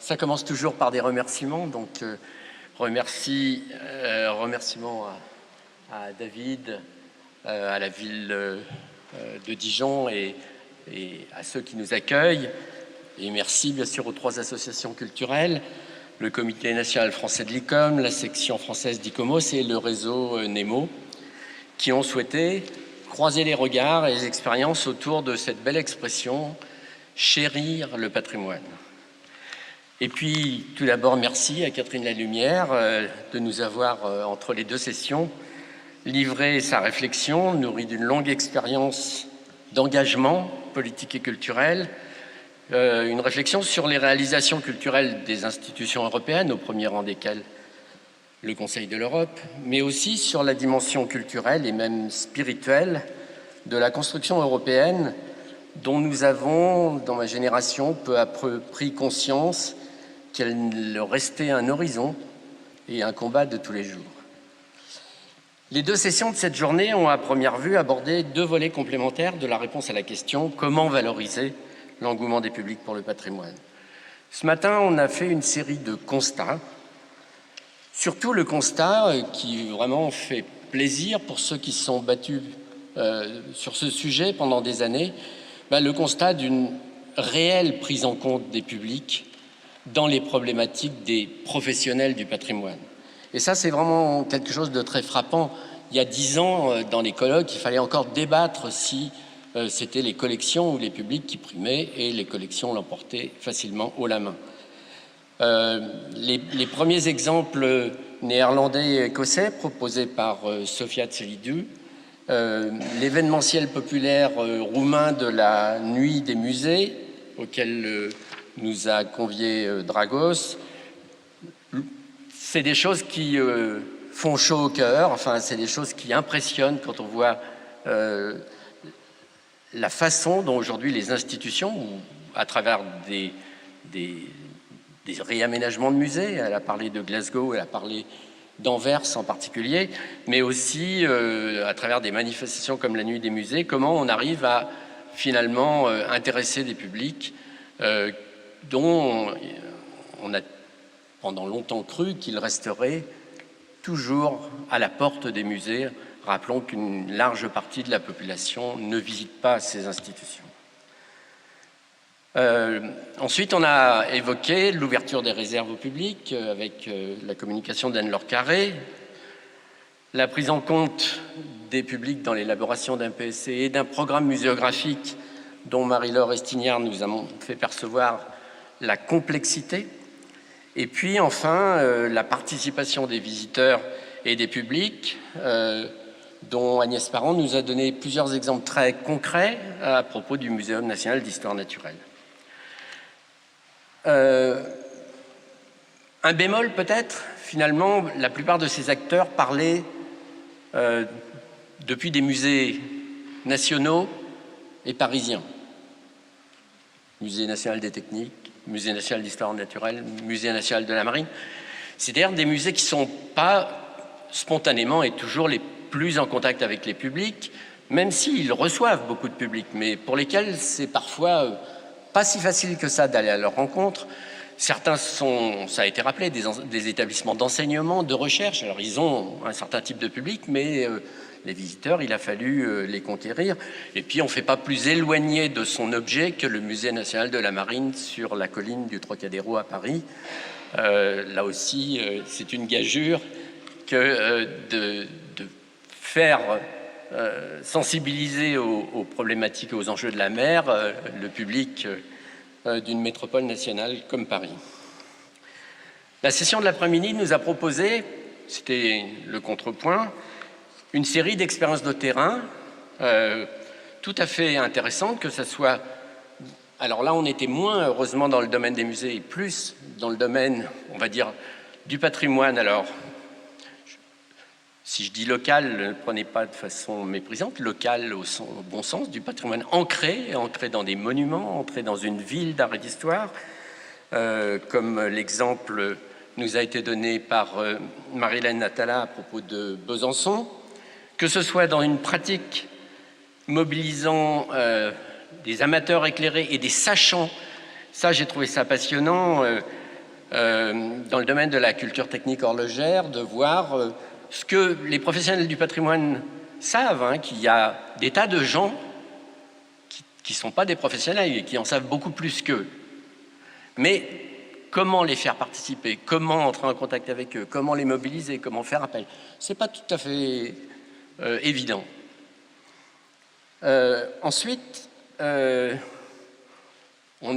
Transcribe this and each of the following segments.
Ça commence toujours par des remerciements, donc remerciements à David, à la ville de Dijon et à ceux qui nous accueillent. Et merci bien sûr aux 3 associations culturelles, le Comité national français de l'ICOM, la section française d'ICOMOS et le réseau NEMO, qui ont souhaité croiser les regards et les expériences autour de cette belle expression « chérir le patrimoine ». Et puis, tout d'abord, merci à Catherine Lalumière de nous avoir, entre les 2 sessions, livré sa réflexion, nourrie d'une longue expérience d'engagement politique et culturel, une réflexion sur les réalisations culturelles des institutions européennes, au premier rang desquelles le Conseil de l'Europe, mais aussi sur la dimension culturelle et même spirituelle de la construction européenne dont nous avons, dans ma génération, peu à peu pris conscience qu'elle restait un horizon et un combat de tous les jours. Les 2 sessions de cette journée ont à première vue abordé 2 volets complémentaires de la réponse à la question « Comment valoriser l'engouement des publics pour le patrimoine ?» Ce matin, on a fait une série de constats, surtout le constat qui vraiment fait plaisir pour ceux qui se sont battus sur ce sujet pendant des années, le constat d'une réelle prise en compte des publics dans les problématiques des professionnels du patrimoine. Et ça, c'est vraiment quelque chose de très frappant. Il y a 10 ans, dans les colloques, il fallait encore débattre si c'était les collections ou les publics qui primaient, et les collections l'emportaient facilement haut la main. Les premiers exemples néerlandais et écossais proposés par Sofia Tselidou, l'événementiel populaire roumain de la nuit des musées, auquel nous a conviés Dragos, c'est des choses qui font chaud au cœur, enfin c'est des choses qui impressionnent quand on voit la façon dont aujourd'hui les institutions, à travers des réaménagements de musées, elle a parlé de Glasgow, elle a parlé d'Anvers en particulier, mais aussi à travers des manifestations comme la Nuit des musées, comment on arrive à finalement intéresser des publics dont on a pendant longtemps cru qu'ils resteraient toujours à la porte des musées. Rappelons qu'une large partie de la population ne visite pas ces institutions. Ensuite, on a évoqué l'ouverture des réserves au public avec la communication d'Anne-Laure Carré, la prise en compte des publics dans l'élaboration d'un PSC et d'un programme muséographique dont Marie-Laure Estignard nous a fait percevoir la complexité, et puis enfin la participation des visiteurs et des publics, dont Agnès Parent nous a donné plusieurs exemples très concrets à propos du Muséum national d'histoire naturelle. Un bémol peut-être, finalement, la plupart de ces acteurs parlaient depuis des musées nationaux et parisiens. Musée national des techniques, Musée national d'histoire naturelle, Musée national de la marine. C'est-à-dire des musées qui ne sont pas spontanément et toujours les plus en contact avec les publics, même s'ils reçoivent beaucoup de publics, mais pour lesquels c'est parfois pas si facile que ça d'aller à leur rencontre. Certains sont, ça a été rappelé, des établissements d'enseignement, de recherche. Alors ils ont un certain type de public, mais les visiteurs, il a fallu les conquérir. Et puis on ne fait pas plus éloigné de son objet que le Musée national de la marine sur la colline du Trocadéro à Paris. Là aussi, c'est une gageure que de faire sensibiliser aux problématiques et aux enjeux de la mer le public d'une métropole nationale comme Paris. La session de l'après-midi nous a proposé, c'était le contrepoint, une série d'expériences de terrain tout à fait intéressantes, que ce soit... Alors là, on était moins, heureusement, dans le domaine des musées et plus dans le domaine, on va dire, du patrimoine. Alors, si je dis local, ne prenez pas de façon méprisante, local au bon sens, du patrimoine ancré dans des monuments, ancré dans une ville d'art et d'histoire, comme l'exemple nous a été donné par Marie-Hélène Atala à propos de Besançon, que ce soit dans une pratique mobilisant des amateurs éclairés et des sachants. Ça, j'ai trouvé ça passionnant. dans le domaine de la culture technique horlogère, de voir ce que les professionnels du patrimoine savent, hein, qu'il y a des tas de gens qui ne sont pas des professionnels et qui en savent beaucoup plus qu'eux. Mais comment les faire participer, comment entrer en contact avec eux, comment les mobiliser, comment faire appel, ce n'est pas tout à fait évident. Ensuite, on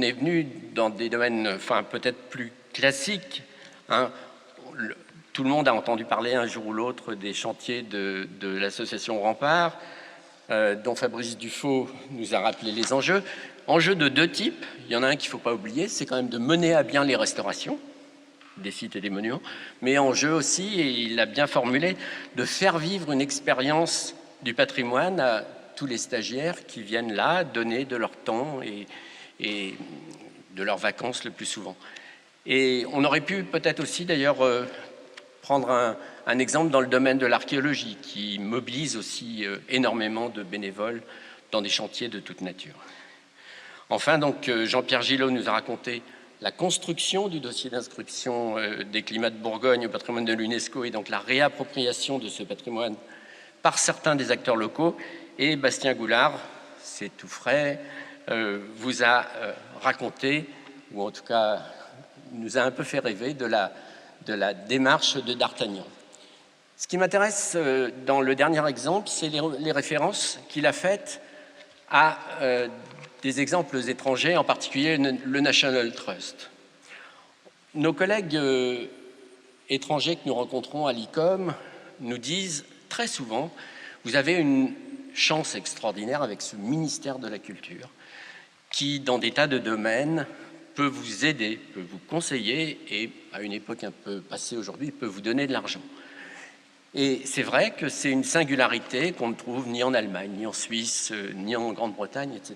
est venu dans des domaines, enfin peut-être plus classiques. Hein. Tout le monde a entendu parler un jour ou l'autre des chantiers de l'association Rempart, dont Fabrice Dufaux nous a rappelé les enjeux. Enjeux de deux types. Il y en a un qu'il ne faut pas oublier, c'est quand même de mener à bien les restaurations des sites et des monuments, mais enjeu aussi, et il l'a bien formulé, de faire vivre une expérience du patrimoine à tous les stagiaires qui viennent là donner de leur temps et de leurs vacances le plus souvent. Et on aurait pu peut-être aussi d'ailleurs prendre un exemple dans le domaine de l'archéologie qui mobilise aussi énormément de bénévoles dans des chantiers de toute nature. Enfin, donc, Jean-Pierre Gillot nous a raconté la construction du dossier d'inscription des climats de Bourgogne au patrimoine de l'UNESCO et donc la réappropriation de ce patrimoine par certains des acteurs locaux. Et Bastien Goulard, c'est tout frais, vous a raconté, ou en tout cas nous a un peu fait rêver de la démarche de D'Artagnan. Ce qui m'intéresse dans le dernier exemple, c'est les références qu'il a faites à des exemples étrangers, en particulier le National Trust. Nos collègues étrangers que nous rencontrons à l'ICOM nous disent très souvent « Vous avez une chance extraordinaire avec ce ministère de la Culture qui, dans des tas de domaines, peut vous aider, peut vous conseiller et, à une époque un peu passée aujourd'hui, peut vous donner de l'argent. » Et c'est vrai que c'est une singularité qu'on ne trouve ni en Allemagne, ni en Suisse, ni en Grande-Bretagne, etc.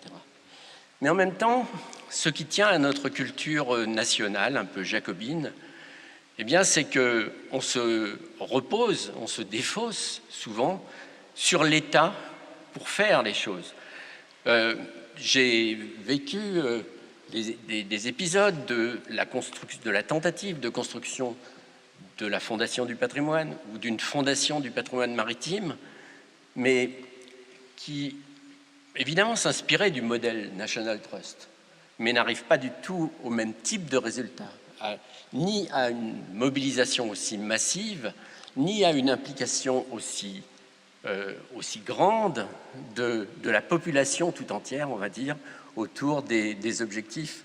Mais en même temps, ce qui tient à notre culture nationale, un peu jacobine, eh bien, c'est qu'on se repose, on se défausse souvent sur l'État pour faire les choses. J'ai vécu des épisodes de la tentative de construction de la Fondation du patrimoine ou d'une fondation du patrimoine maritime, mais qui évidemment s'inspirait du modèle National Trust, mais n'arrive pas du tout au même type de résultat, ni à une mobilisation aussi massive, ni à une implication aussi grande de la population tout entière, on va dire, autour des objectifs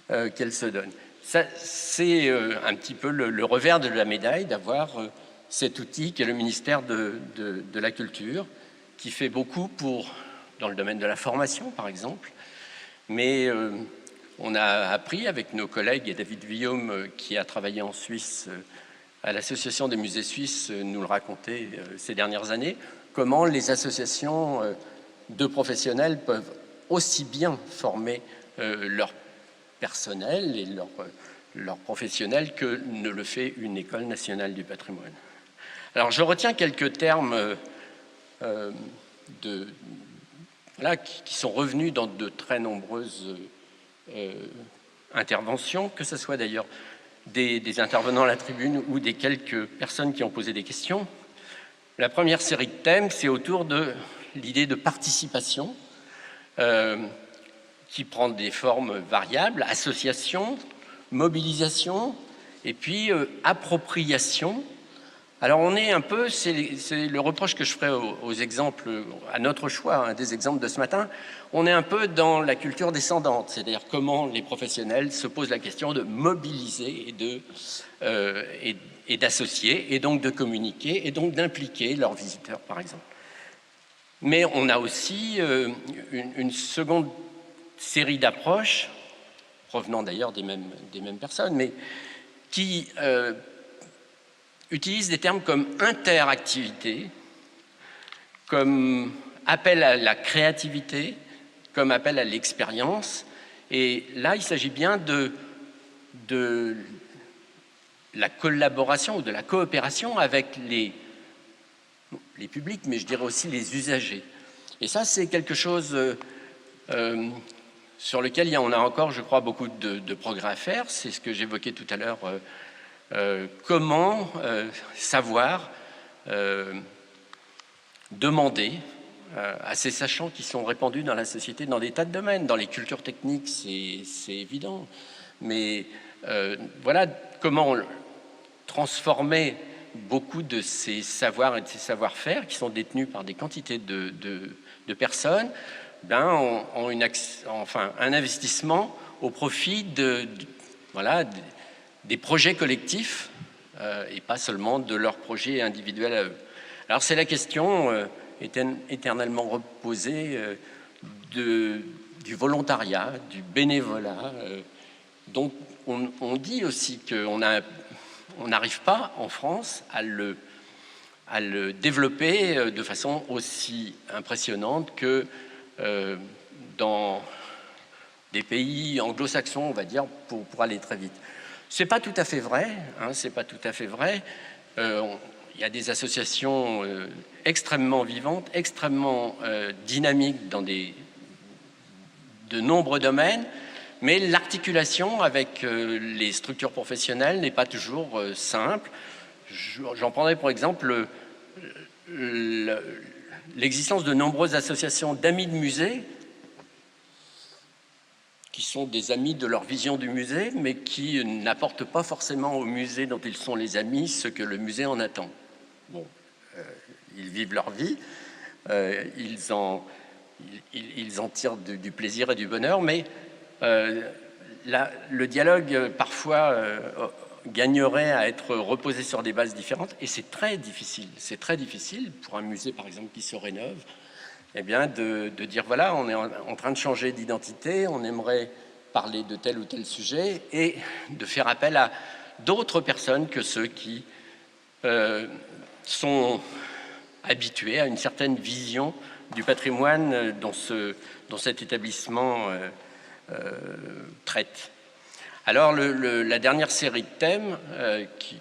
qu'elle se donne. C'est un petit peu le revers de la médaille d'avoir cet outil qui est le ministère de la Culture, qui fait beaucoup dans le domaine de la formation, par exemple, mais on a appris avec nos collègues, et David Guillaume, qui a travaillé en Suisse à l'Association des musées suisses, nous le racontait ces dernières années, comment les associations de professionnels peuvent aussi bien former leur personnel et leurs professionnels que ne le fait une école nationale du patrimoine. Alors je retiens quelques termes qui sont revenus dans de très nombreuses interventions, que ce soit d'ailleurs des intervenants à la tribune ou des quelques personnes qui ont posé des questions. La première série de thèmes, c'est autour de l'idée de participation qui prend des formes variables, association, mobilisation et puis appropriation. Alors on est un peu, c'est le reproche que je ferai aux exemples, à notre choix, des exemples de ce matin, on est un peu dans la culture descendante, c'est-à-dire comment les professionnels se posent la question de mobiliser et d'associer, et donc de communiquer, et donc d'impliquer leurs visiteurs, par exemple. Mais on a aussi une seconde série d'approches, provenant d'ailleurs des mêmes personnes, mais qui utilisent des termes comme interactivité, comme appel à la créativité, comme appel à l'expérience. Et là, il s'agit bien de la collaboration ou de la coopération avec les publics, mais je dirais aussi les usagers. Et ça, c'est quelque chose sur lequel on a encore, je crois, beaucoup de progrès à faire. C'est ce que j'évoquais tout à l'heure. Comment savoir demander à ces sachants qui sont répandus dans la société dans des tas de domaines. Dans les cultures techniques, c'est évident. Mais voilà comment transformer beaucoup de ces savoirs et de ces savoir-faire qui sont détenus par des quantités de personnes en un investissement au profit voilà, des projets collectifs et pas seulement de leurs projets individuels à eux. Alors c'est la question éternellement reposée du volontariat, du bénévolat, dont on dit aussi qu'on n'arrive pas en France à le développer de façon aussi impressionnante que dans des pays anglo-saxons, on va dire, pour aller très vite. C'est pas tout à fait vrai, c'est pas tout à fait vrai. Il y a des associations extrêmement vivantes, extrêmement dynamiques dans de nombreux domaines, mais l'articulation avec les structures professionnelles n'est pas toujours simple. J'en prendrai pour exemple l'existence de nombreuses associations d'amis de musée qui sont des amis de leur vision du musée, mais qui n'apportent pas forcément au musée dont ils sont les amis ce que le musée en attend. Bon, ils vivent leur vie, ils en tirent du plaisir et du bonheur, mais le dialogue parfois gagnerait à être reposé sur des bases différentes, et c'est très difficile. C'est très difficile pour un musée, par exemple, qui se rénove, eh bien, de dire, voilà, on est en train de changer d'identité, on aimerait parler de tel ou tel sujet, et de faire appel à d'autres personnes que ceux qui sont habitués à une certaine vision du patrimoine dont cet établissement traite. Alors, la dernière série de thèmes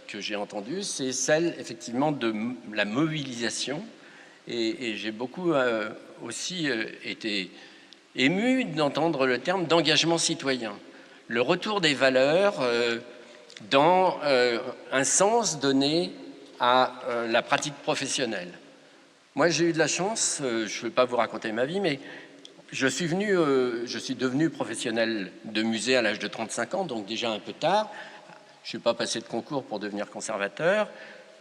que j'ai entendus, c'est celle, effectivement, de la mobilisation. Et j'ai beaucoup aussi été ému d'entendre le terme d'engagement citoyen. Le retour des valeurs dans un sens donné à la pratique professionnelle. Moi, j'ai eu de la chance, je ne vais pas vous raconter ma vie, mais je suis devenu professionnel de musée à l'âge de 35 ans, donc déjà un peu tard. Je ne suis pas passé de concours pour devenir conservateur.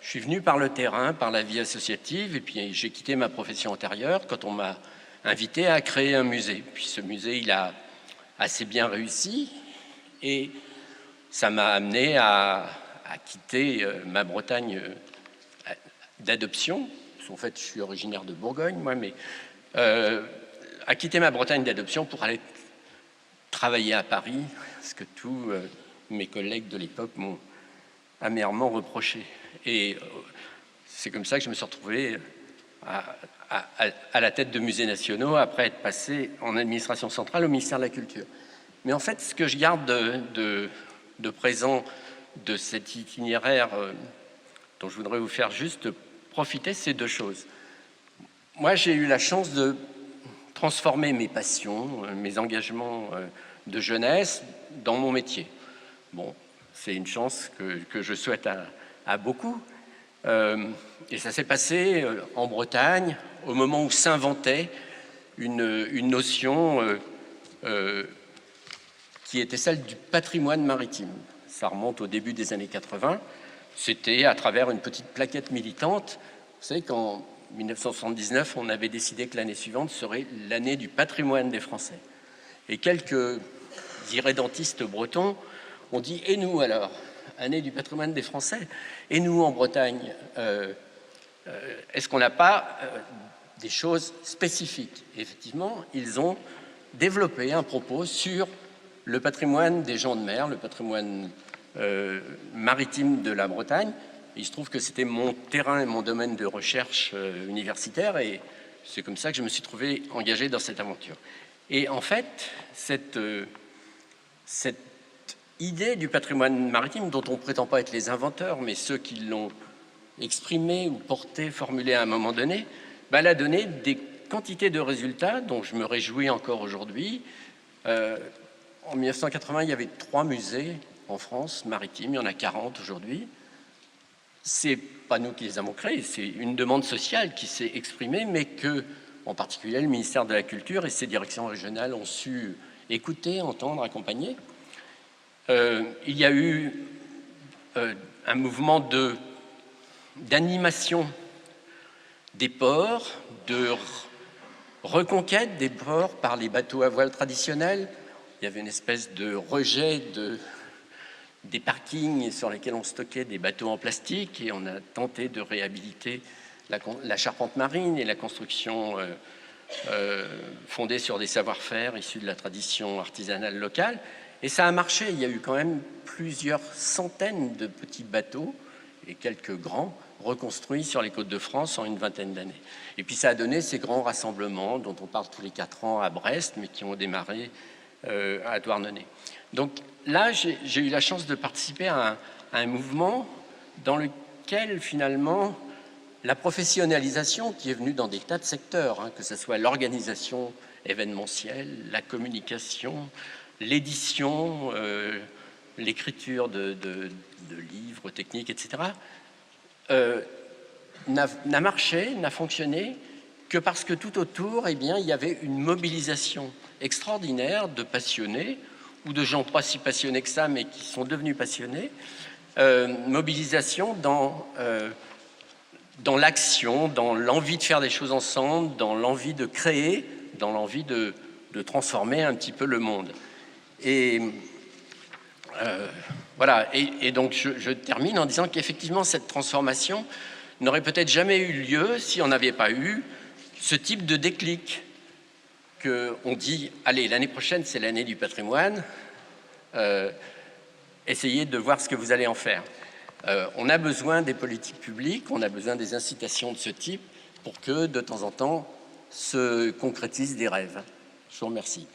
Je suis venu par le terrain, par la vie associative, et puis j'ai quitté ma profession antérieure quand on m'a invité à créer un musée. Puis ce musée, il a assez bien réussi, et ça m'a amené à quitter ma Bretagne d'adoption. En fait, je suis originaire de Bourgogne, moi, mais à quitter ma Bretagne d'adoption pour aller travailler à Paris, ce que tous mes collègues de l'époque m'ont amèrement reproché. Et c'est comme ça que je me suis retrouvé à la tête de musées nationaux, après être passé en administration centrale au ministère de la Culture. Mais en fait, ce que je garde de présent de cet itinéraire dont je voudrais vous faire juste profiter, c'est deux choses. Moi, j'ai eu la chance de transformer mes passions, mes engagements de jeunesse dans mon métier. Bon, c'est une chance que je souhaite à beaucoup. Et ça s'est passé en Bretagne, au moment où s'inventait une notion qui était celle du patrimoine maritime. Ça remonte au début des années 80. C'était à travers une petite plaquette militante. Vous savez qu'en 1979, on avait décidé que l'année suivante serait l'année du patrimoine des Français. Et quelques irrédentistes bretons ont dit « Et nous alors ? Année du patrimoine des Français. Et nous, en Bretagne, est-ce qu'on n'a pas des choses spécifiques ?» Et effectivement, ils ont développé un propos sur le patrimoine des gens de mer, le patrimoine maritime de la Bretagne. Il se trouve que c'était mon terrain et mon domaine de recherche universitaire, et c'est comme ça que je me suis trouvé engagé dans cette aventure. Et en fait, cette idée du patrimoine maritime, dont on ne prétend pas être les inventeurs, mais ceux qui l'ont exprimé ou porté, formulé à un moment donné, elle a donné des quantités de résultats dont je me réjouis encore aujourd'hui, En 1980, il y avait 3 musées en France maritimes, il y en a 40 aujourd'hui. C'est pas nous qui les avons créés, c'est une demande sociale qui s'est exprimée, mais que, en particulier, le ministère de la Culture et ses directions régionales ont su écouter, entendre, accompagner. Il y a eu un mouvement d'animation des ports, de reconquête des ports par les bateaux à voile traditionnels. Il y avait une espèce de rejet des parkings sur lesquels on stockait des bateaux en plastique, et on a tenté de réhabiliter la charpente marine et la construction fondée sur des savoir-faire issus de la tradition artisanale locale. Et ça a marché. Il y a eu quand même plusieurs centaines de petits bateaux et quelques grands reconstruits sur les côtes de France en une vingtaine d'années. Et puis ça a donné ces grands rassemblements dont on parle tous les 4 ans à Brest, mais qui ont démarré à Douarnenez. Donc là, j'ai eu la chance de participer à un mouvement dans lequel, finalement, la professionnalisation qui est venue dans des tas de secteurs, que ce soit l'organisation événementielle, la communication, l'édition, l'écriture de livres techniques, etc., n'a marché, n'a fonctionné que parce que tout autour, eh bien, il y avait une mobilisation extraordinaire de passionnés ou de gens pas si passionnés que ça, mais qui sont devenus passionnés, mobilisation dans l'action, dans l'envie de faire des choses ensemble, dans l'envie de créer, dans l'envie de transformer un petit peu le monde. Et voilà, et donc je termine en disant qu'effectivement cette transformation n'aurait peut-être jamais eu lieu si on n'avait pas eu ce type de déclic qu'on dit, allez, l'année prochaine c'est l'année du patrimoine, essayez de voir ce que vous allez en faire. On a besoin des politiques publiques, on a besoin des incitations de ce type pour que de temps en temps se concrétisent des rêves. Je vous remercie.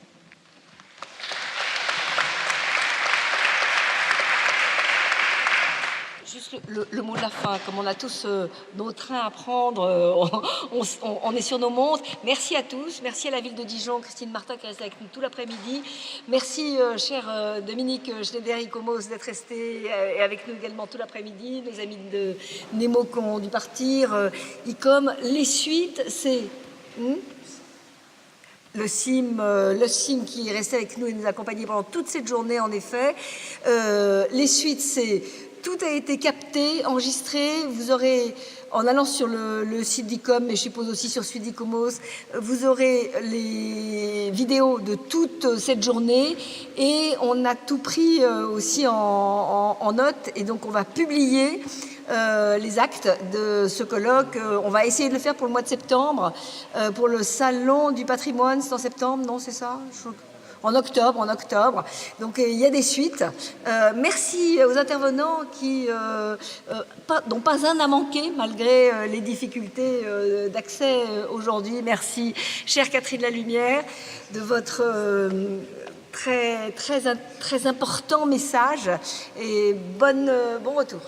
Juste le mot de la fin, comme on a tous nos trains à prendre, on est sur nos montres. Merci à tous, merci à la ville de Dijon, Christine Martin qui est restée avec nous tout l'après-midi. Merci, cher Dominique Schneider-Icomos, d'être resté avec nous également tout l'après-midi. Nos amis de Nemo qui ont dû partir. ICOM, les suites, c'est... Le CIM qui est resté avec nous et nous a accompagnés pendant toute cette journée, en effet. Les suites, c'est... Tout a été capté, enregistré. Vous aurez, en allant sur le site d'ICOM, mais je suppose aussi sur celui d'ICOMOS, vous aurez les vidéos de toute cette journée. Et on a tout pris aussi en note. Et donc, on va publier les actes de ce colloque. On va essayer de le faire pour le mois de septembre. Pour le salon du patrimoine, c'est en septembre, non, c'est ça ? En octobre. Donc, il y a des suites. Merci aux intervenants qui dont pas un n'a manqué, malgré les difficultés d'accès aujourd'hui. Merci, chère Catherine Lalumière, de votre très important message. Et bon retour.